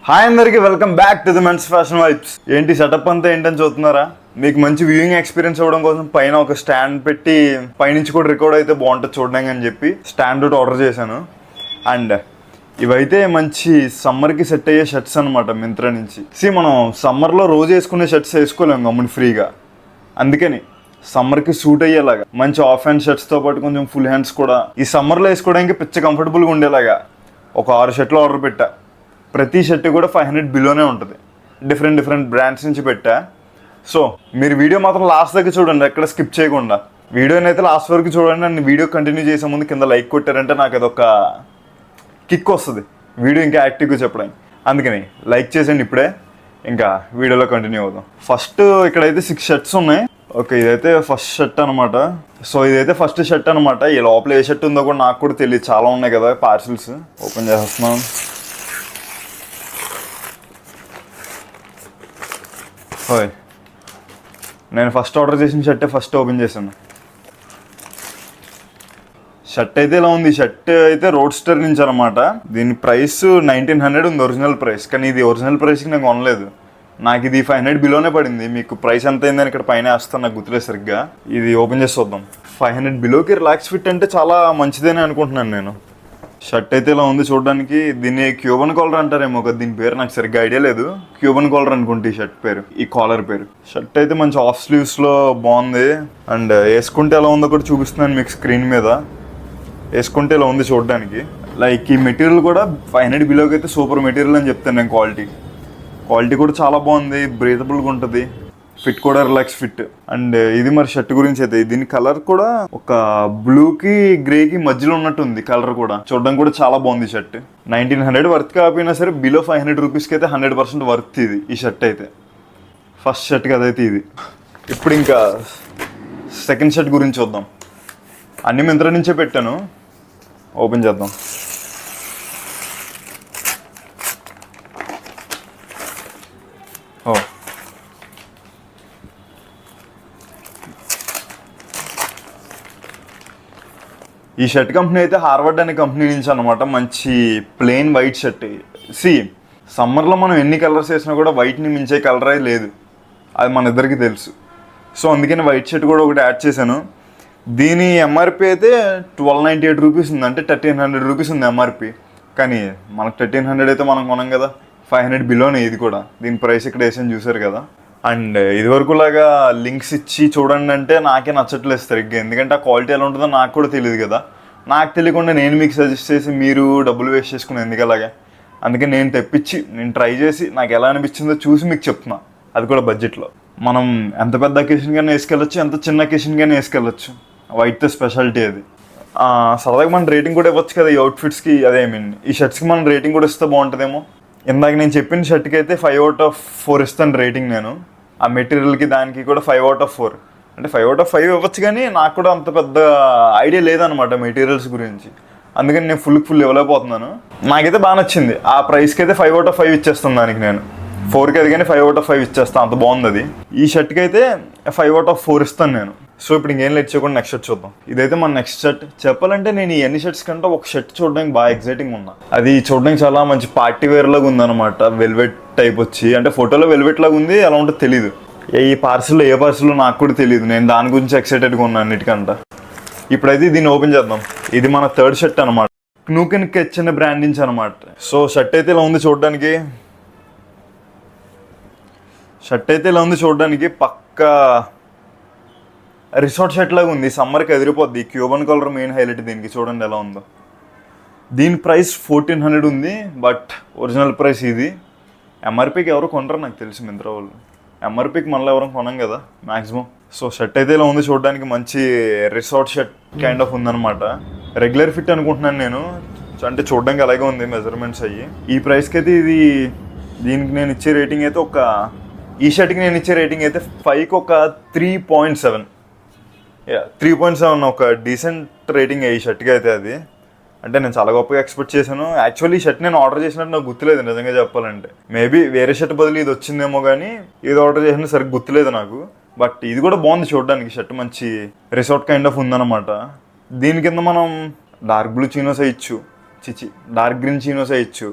Hi అందరికి welcome back to the men's fashion vibes. ఏంటి setup అంతా ఏంటని చూస్తున్నారా? మీకు మంచి వ్యూయింగ్ ఎక్స్పీరియన్స్ ఇవ్వడం కోసం పైన ఒక స్టాండ్ పెట్టి పైనుంచి కూడా రికార్డ్ అయితే బాగుంటుంది చూడడానికి అని చెప్పి స్టాండ్ ఒకటి ఆర్డర్ చేశాను. అండ్ ఇవైతే మంచి సమ్మర్కి సెట్ అయ్యే షర్ట్స్ అనమాట మింత్రా నుంచి. మనం సమ్మర్లో రోజు వేసుకునే షర్ట్స్ వేసుకోలేము గమ్ముని ఫ్రీగా, అందుకని సమ్మర్కి సూట్ అయ్యేలాగా మంచి ఆఫ్ హ్యాండ్ షర్ట్స్తో పాటు కొంచెం ఫుల్ హ్యాండ్స్ కూడా ఈ సమ్మర్లో వేసుకోవడానికి పిచ్చ కంఫర్టబుల్గా ఉండేలాగా ఒక 6 షర్ట్లు ఆర్డర్ పెట్టా. ప్రతి షర్ట్ కూడా 500 బిలోనే ఉంటుంది. డిఫరెంట్ బ్రాండ్స్ నుంచి పెట్టా. సో మీరు వీడియో మాత్రం లాస్ట్ దగ్గర చూడండి, ఎక్కడ స్కిప్ చేయకుండా. వీడియోని అయితే లాస్ట్ వరకు చూడండి. నన్ను వీడియో కంటిన్యూ చేసే ముందు కింద లైక్ కొట్టారంటే నాకు అదొక కిక్ వస్తుంది వీడియో ఇంకా యాక్టివ్గా చెప్పడానికి. అందుకని లైక్ చేసేయండి ఇప్పుడే. ఇంకా వీడియోలో కంటిన్యూ అవుదాం. ఫస్ట్ ఇక్కడైతే 6 షర్ట్స్ ఉన్నాయి. ఓకే, ఇదైతే ఫస్ట్ షర్ట్ అనమాట. సో ఇదైతే ఫస్ట్ షర్ట్ అనమాట. ఈ లోపల ఏ షర్ట్ ఉందో కూడా నాకు కూడా తెలియదు, చాలా ఉన్నాయి కదా పార్సిల్స్. ఓపెన్ చేస్తున్నాం. ఓయ్, నేను ఫస్ట్ ఆర్డర్ చేసిన షర్టే ఫస్ట్ ఓపెన్ చేశాను. షర్ట్ అయితే ఇలా ఉంది. షర్ట్ అయితే రోడ్స్టర్ నుంచి అనమాట. దీని ప్రైస్ 1900 ఉంది ఒరిజినల్ ప్రైస్. కానీ ఇది ఒరిజినల్ ప్రైస్కి నేను కొనలేదు, నాకు ఇది 500 బిలోనే పడింది. మీకు ప్రైస్ ఎంత అయిందని ఇక్కడ పైన వేస్తాను, నాకు గుర్తులేదు సరిగ్గా. ఇది ఓపెన్ చేసి చూద్దాం. 500 బిలోకి రిలాక్స్ ఫిట్ అంటే చాలా మంచిదని అనుకుంటున్నాను నేను. షర్ట్ అయితే ఇలా ఉంది చూడడానికి. దీన్ని క్యూబన్ కాలర్ అంటారేమో కదా, దీని పేరు నాకు సరిగ్గా ఐడియా లేదు. క్యూబన్ కాలర్ అనుకుంటే ఈ షర్ట్ పేరు, ఈ కాలర్ పేరు. షర్ట్ అయితే మంచి ఆఫ్ స్లీవ్స్లో బాగుంది. అండ్ వేసుకుంటే ఎలా ఉందో కూడా చూపిస్తున్నాను మీకు స్క్రీన్ మీద. వేసుకుంటే ఇలా ఉంది చూడడానికి. లైక్ ఈ మెటీరియల్ కూడా 500 బిలోకి అయితే సూపర్ మెటీరియల్ అని చెప్తాను నేను. క్వాలిటీ కూడా చాలా బాగుంది, బ్రీతబుల్గా ఉంటుంది. ఫిట్ కూడా రిలాక్స్ ఫిట్. అండ్ ఇది మరి షర్ట్ గురించి అయితే దీని కలర్ కూడా ఒక బ్లూకి గ్రేకి మధ్యలో ఉన్నట్టు ఉంది కలర్ కూడా. చూడడానికి కూడా చాలా బాగుంది షర్ట్. 1900 వర్త్ కాకపోయినా సరే బిలో 500 రూపీస్కి అయితే 100% వర్త్ ఇది ఈ షర్ట్ అయితే. ఫస్ట్ షర్ట్కి అదైతే ఇది. ఇప్పుడు ఇంకా సెకండ్ షర్ట్ గురించి చూద్దాం. అన్ని మింత్రా నుంచే పెట్టాను, ఓపెన్ చేద్దాం. ఈ షర్ట్ కంపెనీ అయితే హార్వర్డ్ అనే కంపెనీ నుంచి అనమాట. మంచి ప్లెయిన్ వైట్ షర్ట్. సమ్మర్లో మనం ఎన్ని కలర్స్ వేసినా కూడా వైట్ని మించే కలర్ అయితే లేదు, అది మన ఇద్దరికి తెలుసు. సో అందుకని వైట్ షర్ట్ కూడా ఒకటి యాడ్ చేశాను. దీని ఎంఆర్పి అయితే 1298 రూపీస్ ఉంది, అంటే 1300 రూపీస్ ఉంది ఎంఆర్పి. కానీ మనకు 1300 అయితే మనం కొనం కదా, 500 బిలోనే ఇది కూడా. దీని ప్రైస్ ఇక్కడ వేసాను చూసారు కదా. అండ్ ఇదివరకులాగా లింక్స్ ఇచ్చి చూడండి అంటే నాకే నచ్చట్లేదు సరిగ్గా, ఎందుకంటే ఆ క్వాలిటీ ఎలా ఉంటుందో నాకు కూడా తెలియదు కదా. నాకు తెలియకుండా నేను మీకు సజెస్ట్ చేసి మీరు డబ్బులు వేస్ట్ చేసుకుని ఎందుకు అలాగా. అందుకే నేను తెప్పించి నేను ట్రై చేసి నాకు ఎలా అనిపించిందో చూసి మీకు చెప్తున్నా, అది కూడా బడ్జెట్లో. మనం ఎంత పెద్ద అకేషన్ కానీ వేసుకెళ్ళచ్చు, ఎంత చిన్న అకేషన్ కానీ వేసుకెళ్ళచ్చు. వైట్తో స్పెషాలిటీ అది. సరదాగా మనం రేటింగ్ కూడా ఇవ్వచ్చు కదా ఈ అవుట్ఫిట్స్కి, అదే ఈ షర్ట్స్కి మనం రేటింగ్ కూడా ఇస్తే బాగుంటుందేమో. ఇందాక నేను చెప్పిన షర్ట్కి అయితే 5/4 ఇస్తాను రేటింగ్ నేను. ఆ మెటీరియల్కి దానికి కూడా 5/4, అంటే 5/5 ఇవ్వచ్చు. కానీ నాకు కూడా అంత పెద్ద ఐడియా లేదనమాట మెటీరియల్స్ గురించి, అందుకని నేను ఫుల్ ఇవ్వలేకపోతున్నాను. నాకైతే బాగా నచ్చింది. ఆ ప్రైస్కి అయితే 5/5 ఇచ్చేస్తాను దానికి నేను. 4కి అది కానీ 5/5 ఇచ్చేస్తాను, అంత బాగుంది అది. ఈ షర్ట్కి అయితే 5/4 ఇస్తాను నేను. సో ఇప్పుడు ఇంకేం లేట్ చేయకుండా నెక్స్ట్ షర్ట్ చూద్దాం. ఇదైతే మన నెక్స్ట్ షర్ట్. చెప్పాలంటే నేను ఈ అన్ని షర్ట్స్ కంటే ఒక షర్ట్ చూడడానికి బాగా ఎక్సైటింగ్ ఉన్నా. అది చూడడానికి చాలా మంచి పార్టీ వేర్ లాగా ఉందన్నమాట. వెల్వెట్ టైప్ వచ్చి, అంటే ఫోటోలో వెల్వెట్ లాగా ఉంది, ఎలా ఉంటుందో తెలీదు. ఈ పార్సిల్లో ఏ పార్సిల్లో నాకు కూడా తెలియదు. నేను దాని గురించి ఎక్సైటెడ్గా ఉన్నాను అన్నిటికంట. ఇప్పుడైతే దీన్ని ఓపెన్ చేద్దాం. ఇది మన థర్డ్ షర్ట్ అనమాట, క్నూకెన్ కెచ్ అనే బ్రాండ్ నుంచి అనమాట. సో షర్ట్ అయితే ఇలా ఉంది చూడడానికి. పక్కా రిసార్ట్ షర్ట్ లాగా ఉంది, సమ్మర్కి ఎదిరిపోద్ది. క్యూబన్ కలర్ మెయిన్ హైలైట్ దీనికి. చూడండి ఎలా ఉందో. దీని ప్రైస్ 1400 ఉంది, బట్ ఒరిజినల్ ప్రైస్ ఇది. ఎంఆర్పీకి ఎవరు కొనరు నాకు తెలిసి మింత్రా వాళ్ళు. ఎంఆర్పీకి మళ్ళీ ఎవరు కొనం కదా మ్యాక్సిమం. సో షర్ట్ అయితే ఇలా ఉంది చూడడానికి. మంచి రిసార్ట్ షర్ట్ కైండ్ ఆఫ్ ఉందన్నమాట. రెగ్యులర్ ఫిట్ అనుకుంటున్నాను నేను, అంటే చూడడానికి అలాగే ఉంది మెజర్మెంట్స్ అయ్యి. ఈ ప్రైస్కి అయితే ఇది, దీనికి నేను ఇచ్చే రేటింగ్ అయితే ఈ షర్ట్కి నేను ఇచ్చే రేటింగ్ అయితే 5కి ఒక 3.7. 3.7 ఒక డీసెంట్ రేటింగ్ ఈ షర్ట్కి అయితే. అది అంటే నేను చాలా గొప్పగా ఎక్స్పెక్ట్ చేశాను. యాక్చువల్లీ ఈ షర్ట్ నేను ఆర్డర్ చేసినట్టు నాకు గుర్తులేదు నిజంగా చెప్పాలంటే. మేబీ వేరే షర్ట్ బదులు ఇది వచ్చిందేమో, కానీ ఇది ఆర్డర్ చేసినట్టు సరిగ్గా గుర్తులేదు నాకు. బట్ ఇది కూడా బాగుంది చూడడానికి. షర్ట్ మంచి రిసార్ట్ కైండ్ ఆఫ్ ఉందన్నమాట. దీని కింద మనం డార్క్ బ్లూ చీనోస్ వేయచ్చు, డార్క్ గ్రీన్ చీనోస్ వేయచ్చు,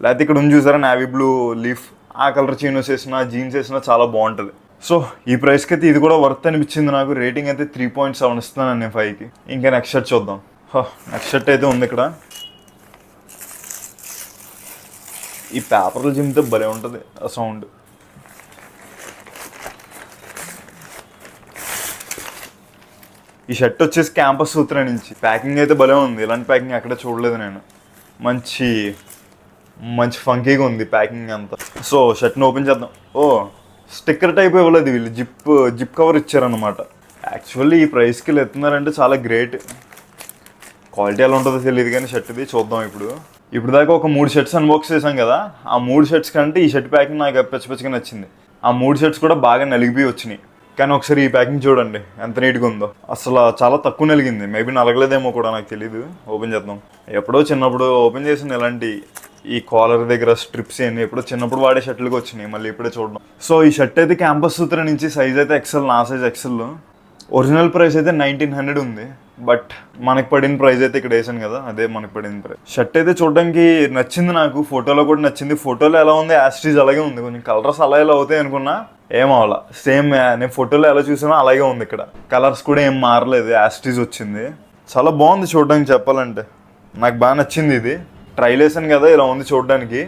లేకపోతే ఇక్కడ ఉంది చూసారా నావీ బ్లూ లీఫ్, ఆ కలర్ చీనోస్ వేసినా జీన్స్ వేసినా చాలా బాగుంటుంది. సో ఈ ప్రైస్కి అయితే ఇది కూడా వర్త్ అనిపించింది నాకు. రేటింగ్ అయితే 3.7 ఇస్తున్నాను నేను 5కి. ఇంకా నెక్స్ట్ షర్ట్ చూద్దాం. నెక్స్ట్ షర్ట్ అయితే ఉంది ఇక్కడ. ఈ పేపర్లు చింపితే భలే ఉంటుంది ఆ సౌండ్. ఈ షర్ట్ వచ్చేసి క్యాంపస్ సూత్ర నుంచి. ప్యాకింగ్ అయితే భలే ఉంది, ఇలాంటి ప్యాకింగ్ ఎక్కడ చూడలేదు నేను. మంచి మంచి ఫంకీగా ఉంది ప్యాకింగ్ అంతా. సో షర్ట్ని ఓపెన్ చేద్దాం. ఓ స్టిక్కర్ టైప్ ఇవ్వలేదు వీళ్ళు, జిప్ కవర్ ఇచ్చారనమాట. యాక్చువల్లీ ఈ ప్రైస్కి వీళ్ళు ఎత్తున్నారంటే చాలా గ్రేట్. క్వాలిటీ ఎలా ఉంటుందో తెలియదు కానీ షర్ట్ది చూద్దాం. ఇప్పుడు దాకా ఒక 3 షర్ట్స్ అన్బాక్స్ చేసాం కదా, ఆ 3 షర్ట్స్ కంటే ఈ షర్ట్ ప్యాకింగ్ నాకు పిచ్చగా నచ్చింది. ఆ 3 షర్ట్స్ కూడా బాగా నలిగిపోయి వచ్చినాయి. కానీ ఒకసారి ఈ ప్యాకింగ్ చూడండి ఎంత నీట్గా ఉందో. అసలు చాలా తక్కువ నలిగింది, మేబీ నలగలేదేమో కూడా నాకు తెలీదు. ఓపెన్ చేద్దాం. ఎప్పుడో చిన్నప్పుడు ఓపెన్ చేసిన ఇలాంటి ఈ కాలర్ దగ్గర స్ట్రిప్స్ అన్ని ఎప్పుడో చిన్నప్పుడు వాడే షర్ట్లకు వచ్చినాయి, మళ్ళీ ఇప్పుడే చూడడం. సో ఈ షర్ట్ అయితే క్యాంపస్ సూత్ర నుంచి, సైజ్ అయితే ఎక్సెల్, నా సైజ్ ఎక్సెల్. ఒరిజినల్ ప్రైస్ అయితే 1900 ఉంది, బట్ మనకు పడిన ప్రైస్ అయితే ఇక్కడ వేసాను కదా, అదే మనకు పడిన ప్రైస్. షర్ట్ అయితే చూడడానికి నచ్చింది నాకు, ఫోటోలో కూడా నచ్చింది. ఫోటోలో ఎలా ఉంది యాస్టీజ్ అలాగే ఉంది. కొంచెం కలర్స్ అలా ఎలా అవుతాయి అనుకున్నా ఏం అవ్వాల, సేమ్ నేను ఫోటోలో ఎలా చూసానో అలాగే ఉంది. ఇక్కడ కలర్స్ కూడా ఏం మారలేదు, యాస్టీజ్ వచ్చింది. చాలా బాగుంది చూడడానికి చెప్పాలంటే, నాకు బాగా నచ్చింది. ఇది ట్రైల్ వేసాను కదా, ఇలా ఉంది చూడడానికి.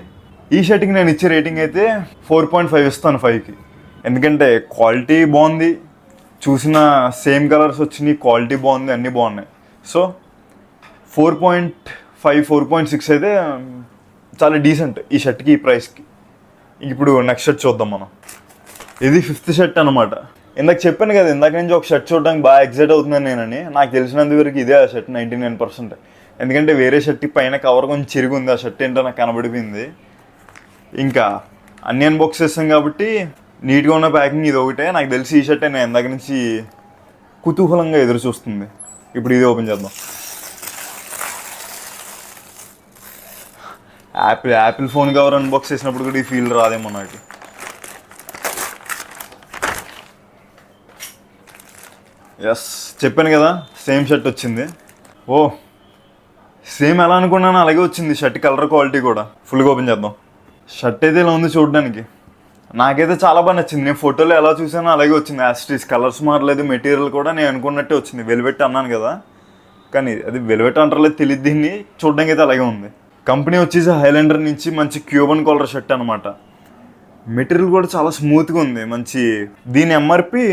ఈ షర్ట్కి నేను ఇచ్చే రేటింగ్ అయితే 4.5 ఇస్తాను 5కి. ఎందుకంటే క్వాలిటీ బాగుంది, చూసిన సేమ్ కలర్స్ వచ్చినాయి, క్వాలిటీ బాగుంది, అన్నీ బాగున్నాయి. సో 4.5 4.6 అయితే చాలా డీసెంట్ ఈ షర్ట్కి, ఈ ప్రైస్కి. ఇప్పుడు నెక్స్ట్ షర్ట్ చూద్దాం మనం. ఇది 5th షర్ట్ అనమాట. ఇందాక చెప్పాను కదా, ఇందాక నుంచి ఒక షర్ట్ చూడడానికి బాగా ఎగ్జైట్ అవుతున్నాను నేనని. నాకు తెలిసినంత వరకు ఇదే ఆ షర్ట్ 99%. ఎందుకంటే వేరే షర్ట్కి పైన కవర్ కొంచెం చిరిగి ఉంది, ఆ షర్ట్ ఏంటో నాకు కనబడిపోయింది. ఇంకా అన్ని అన్బాక్స్ చేస్తాం కాబట్టి నీట్గా ఉన్న ప్యాకింగ్ ఇది ఒకటే. నాకు తెలిసి ఈ షర్ట్ నేను ఇందాక నుంచి కుతూహలంగా ఎదురు చూస్తుంది. ఇప్పుడు ఇది ఓపెన్ చేద్దాం. యాపిల్ ఫోన్ కవర్ అన్బాక్స్ చేసినప్పుడు కూడా ఈ ఫీల్ రాదేమో నాకు. ఎస్, చెప్పాను కదా సేమ్ షర్ట్ వచ్చింది. ఓ సేమ్ ఎలా అనుకున్నాను అలాగే వచ్చింది షర్ట్ కలర్, క్వాలిటీ కూడా. ఫుల్గా ఓపెన్ చేద్దాం. షర్ట్ అయితే ఇలా ఉంది చూడడానికి. నాకైతే చాలా బాగా నచ్చింది. నేను ఫోటోలో ఎలా చూసానో అలాగే వచ్చింది యాస్టీస్. కలర్స్ మారలేదు, మెటీరియల్ కూడా నేను అనుకున్నట్టే వచ్చింది. వెల్వెట్ అన్నాను కదా, కానీ అది వెల్వెట్ అంటారలేదు తెలియదు. దీన్ని చూడడానికి అయితే అలాగే ఉంది. కంపెనీ వచ్చేసి హైలాండర్ నుంచి మంచి క్యూబన్ కాలర్ షర్ట్ అనమాట. మెటీరియల్ కూడా చాలా స్మూత్గా ఉంది, మంచి. దీని ఎంఆర్పి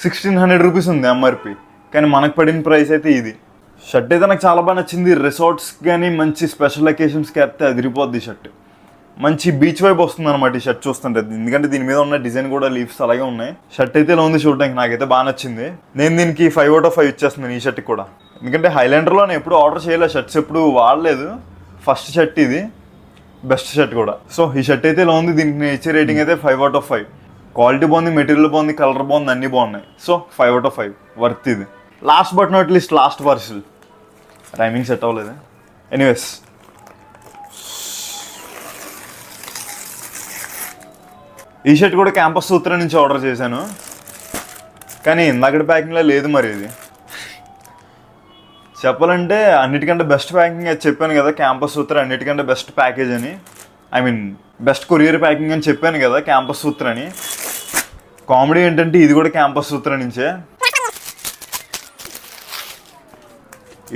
1600 రూపీస్ ఉంది ఎంఆర్పి, కానీ మనకు పడిన ప్రైస్ అయితే ఇది. షర్ట్ అయితే నాకు చాలా బాగా నచ్చింది. రిసార్ట్స్ కానీ మంచి స్పెషల్ అకేషన్స్కి అయితే అదిరిపోద్ది షర్ట్. మంచి బీచ్ వైపు వస్తుంది అనమాట ఈ షర్ట్ చూస్తుంటే, ఎందుకంటే దీని మీద ఉన్న డిజైన్ కూడా లీవ్స్ అలాగే ఉన్నాయి. షర్ట్ అయితే ఇలా ఉంది చూడడానికి, నాకైతే బాగా నచ్చింది. నేను దీనికి 5/5 ఇచ్చేస్తున్నాను ఈ షర్ట్కి కూడా. ఎందుకంటే హైలాండర్లో నేను ఎప్పుడు ఆర్డర్ చేయలేదు, షర్ట్స్ ఎప్పుడు వాడలేదు. ఫస్ట్ షర్ట్ ఇది, బెస్ట్ షర్ట్ కూడా. సో ఈ షర్ట్ అయితే ఇలా ఉంది. దీనికి నేను ఇచ్చే రేటింగ్ అయితే 5/5. క్వాలిటీ బాగుంది, మెటీరియల్ బాగుంది, కలర్ బాగుంది, అన్నీ బాగున్నాయి. సో 5/5 వర్త్ ఇది. Last but not least last parcel. Rhyming set అవ్వలేదు. ఎనీవేస్, ఈ షర్ట్ కూడా క్యాంపస్ సూత్ర నుంచి ఆర్డర్ చేశాను, కానీ ఇందాకటి ప్యాకింగ్లో లేదు. మరి ఇది చెప్పాలంటే అన్నిటికంటే బెస్ట్ ప్యాకింగ్ అది చెప్పాను కదా, క్యాంపస్ సూత్ర అన్నిటికంటే బెస్ట్ ప్యాకేజ్ అని. I mean best courier packing అని చెప్పాను కదా క్యాంపస్ సూత్ర అని. కామెడీ ఏంటంటే ఇది కూడా క్యాంపస్ సూత్ర నుంచే.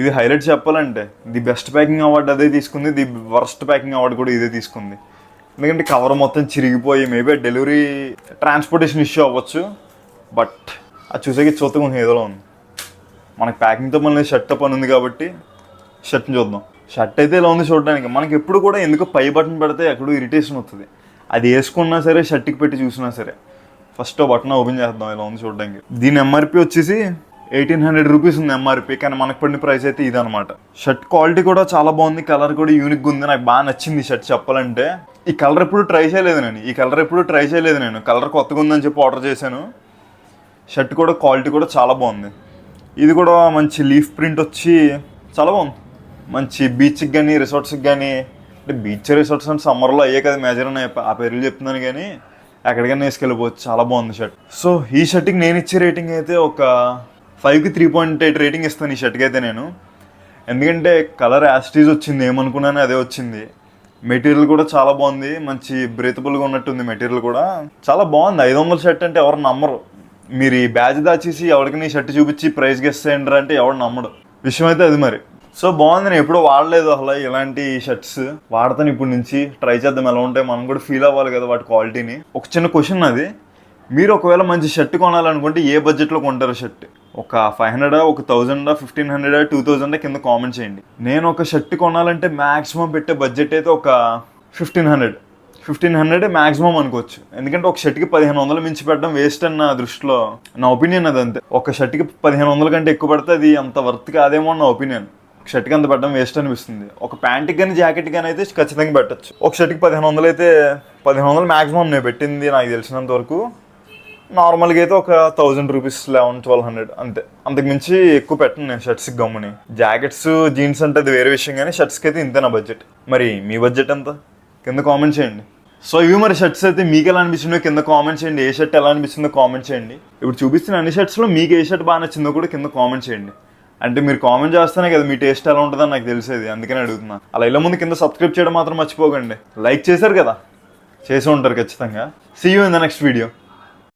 ఇది హైలైట్ చెప్పాలంటే, ది బెస్ట్ ప్యాకింగ్ అవార్డు అదే తీసుకుంది, ది వర్స్ట్ ప్యాకింగ్ అవార్డు కూడా ఇదే తీసుకుంది. ఎందుకంటే కవర్ మొత్తం చిరిగిపోయి, మేబీ డెలివరీ ట్రాన్స్పోర్టేషన్ ఇష్యూ అవ్వచ్చు, బట్ అది చూసేకి చూస్తే కొంచెం ఏదోలో ఉంది. మనకి ప్యాకింగ్తో మళ్ళీ షర్ట్తో పని ఉంది కాబట్టి షర్ట్ని చూద్దాం. షర్ట్ అయితే ఇలా ఉంది చూడడానికి. మనకి ఎప్పుడు కూడా ఎందుకు పై బటన్ పెడితే ఎక్కడో ఇరిటేషన్ అవుతుంది, అది వేసుకున్నా సరే షర్ట్కి పెట్టి చూసినా సరే. ఫస్ట్ బటన్ ఓపెన్ చేద్దాం, ఇలా ఉంది చూడడానికి. దీని ఎంఆర్పి వచ్చేసి 1800 రూపీస్ ఉంది ఎంఆర్పి, కానీ మనకు పడిన ప్రైస్ అయితే ఇది అనమాట. షర్ట్ క్వాలిటీ కూడా చాలా బాగుంది, కలర్ కూడా యూనిక్గా ఉంది, నాకు బాగా నచ్చింది షర్ట్ చెప్పాలంటే. ఈ కలర్ ఎప్పుడు ట్రై చేయలేదు నేను, కలర్ కొత్తగా ఉందని చెప్పి ఆర్డర్ చేశాను. షర్ట్ కూడా క్వాలిటీ కూడా చాలా బాగుంది. ఇది కూడా మంచి లీఫ్ ప్రింట్ వచ్చి చాలా బాగుంది. మంచి బీచ్కి కానీ రిసార్ట్స్కి కానీ, అంటే బీచ్ రిసార్ట్స్ అంటే సమ్మర్లో అయ్యే కదా మేజర్ అని ఆ పేర్లు చెప్తున్నాను, కానీ ఎక్కడికైనా వేసుకెళ్ళిపోవచ్చు. చాలా బాగుంది షర్ట్. సో ఈ షర్ట్కి నేను ఇచ్చే రేటింగ్ అయితే ఒక 5కి 3.8 రేటింగ్ ఇస్తాను ఈ షర్ట్కి అయితే నేను. ఎందుకంటే కలర్ యాస్టీజ్ వచ్చింది, ఏమనుకున్నాను అదే వచ్చింది. మెటీరియల్ కూడా చాలా బాగుంది, మంచి బ్రీతబుల్గా ఉన్నట్టుంది మెటీరియల్ కూడా. చాలా బాగుంది. 500 షర్ట్ అంటే ఎవరు నమ్మరు. మీరు ఈ బ్యాచ్ దాచేసి ఎవరికి నీ షర్ట్ చూపించి ప్రైస్ గెస్ చేయండి అంటే ఎవరు నమ్మడు. విషయం అయితే అది మరి. సో బాగుంది. నేను ఎప్పుడూ వాడలేదు అసలు ఇలాంటి షర్ట్స్. వాడతాను ఇప్పుడు నుంచి, ట్రై చేద్దాం ఎలా ఉంటాయి, మనం కూడా ఫీల్ అవ్వాలి కదా వాటి క్వాలిటీని. ఒక చిన్న క్వశ్చన్ అది, మీరు ఒకవేళ మంచి షర్ట్ కొనాలనుకుంటే ఏ బడ్జెట్లో కొంటారు షర్ట్? ఒక 500, ఒక 1000, 1500, 2000 కింద కామెంట్ చేయండి. నేను ఒక షర్ట్ కొనాలంటే మ్యాక్సిమం పెట్టే బడ్జెట్ అయితే ఒక 1500 మ్యాక్సిమం అనుకోవచ్చు. ఎందుకంటే ఒక షర్ట్కి 1500 మించి పెట్టడం వేస్ట్ అని నా దృష్టిలో, నా ఒపీనియన్ అది. అంతే. ఒక షర్ట్కి 1500 కంటే ఎక్కువ పడితే అది అంత వర్త్ కాదేమో అని నా ఒపీనియన్. ఒక షర్ట్కి అంత పెట్టడం వేస్ట్ అనిపిస్తుంది. ఒక ప్యాంట్కి కానీ జాకెట్కి కానీ అయితే ఖచ్చితంగా పెట్టచ్చు. ఒక షర్ట్కి 1500 అయితే 1500 మ్యాక్సిమం నేను పెట్టింది నాకు తెలిసినంత వరకు. నార్మల్గా అయితే ఒక 1000 రూపీస్, 1100-1200 అంతే. అంతకు మించి ఎక్కువ పెట్టను నేను షర్ట్స్కి గమ్ముని. జాకెట్స్, జీన్స్ అంటే అది వేరే విషయం, కానీ షర్ట్స్కి అయితే ఇంతే నా బడ్జెట్. మరి మీ బడ్జెట్ ఎంత? కింద కామెంట్ చేయండి. సో ఇవి మరి షర్ట్స్ అయితే మీకు ఎలా అనిపించిందో కింద కామెంట్ చేయండి. ఏ షర్ట్ ఎలా అనిపించిందో కామెంట్ చేయండి. ఇప్పుడు చూపిస్తున్న అన్ని షర్ట్స్లో మీకు ఏ షర్ట్ బాగా నచ్చిందో కూడా కింద కామెంట్ చేయండి. అంటే మీరు కామెంట్ చేస్తేనే కదా మీ టేస్ట్ ఎలా ఉంటుందని నాకు తెలిసేది, అందుకని అడుగుతున్నా. అలా ఇలా ముందు కింద సబ్స్క్రైబ్ చేయడం మాత్రం మర్చిపోకండి. లైక్ చేశారు కదా, చేసి ఉంటారు ఖచ్చితంగా. See you in the next video.